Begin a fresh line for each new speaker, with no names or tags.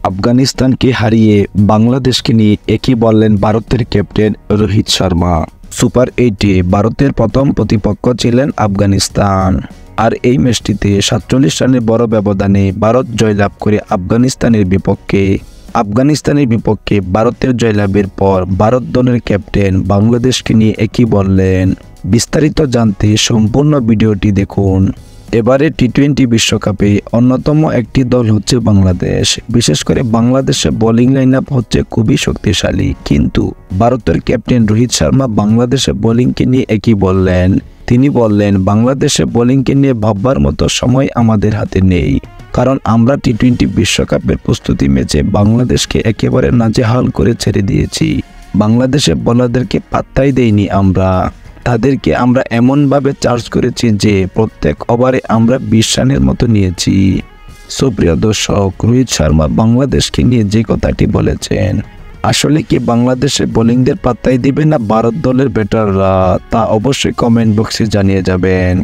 আফগানিস্তানকে হারিয়ে বাংলাদেশকে নিয়ে একই বললেন ভারতের ক্যাপ্টেন রোহিত শর্মা। সুপার 8-এ ভারতের প্রথম প্রতিপক্ষ ছিলেন আফগানিস্তান। আর এই ম্যাচটিতে 47 রানের বড় ব্যবধানে ভারত জয়লাভ করে আফগানিস্তানের বিপক্ষে ভারতের জয়লাভের পর ভারত দলের ক্যাপ্টেন বাংলাদেশকে নিয়ে একই বললেন। বিস্তারিত জানতে সম্পূর্ণ ভিডিওটি দেখুন। এবারে টি-20 বিশ্বকাপে অন্যতম একটি দল হচ্ছে বাংলাদেশ। বিশেষ করে বাংলাদেশের বোলিং লাইন আপ হচ্ছে খুবই শক্তিশালী, কিন্তু ভারতের ক্যাপ্টেন রোহিত শর্মা বাংলাদেশের বোলিংকে নিয়ে একই বললেন। তিনি বললেন, বাংলাদেশের বোলিংকে নিয়ে ভাববার মতো সময় আমাদের হাতে নেই, কারণ আমরা টি-20 বিশ্বকাপের প্রস্তুতি ম্যাচে বাংলাদেশকে একেবারে নাজেহাল করে ছেড়ে দিয়েছি। বাংলাদেশের বোলারদেরকে পাত্তাই দেইনি তাদেরকে আমরা এমনভাবে চার্জ করেছি যে প্রত্যেক ওভারে আমরা 20 রানের মতো নিয়েছি। সুপ্রিয় দর্শক, রোহিত শর্মা বাংলাদেশকে নিয়ে যে কথাটি বলেছেন, আসলে কি বাংলাদেশের বোলিংদের পাত্তাই দিবে না ভারত দলের ব্যাটাররা? তা অবশ্যই কমেন্ট বক্সে জানিয়ে যাবেন।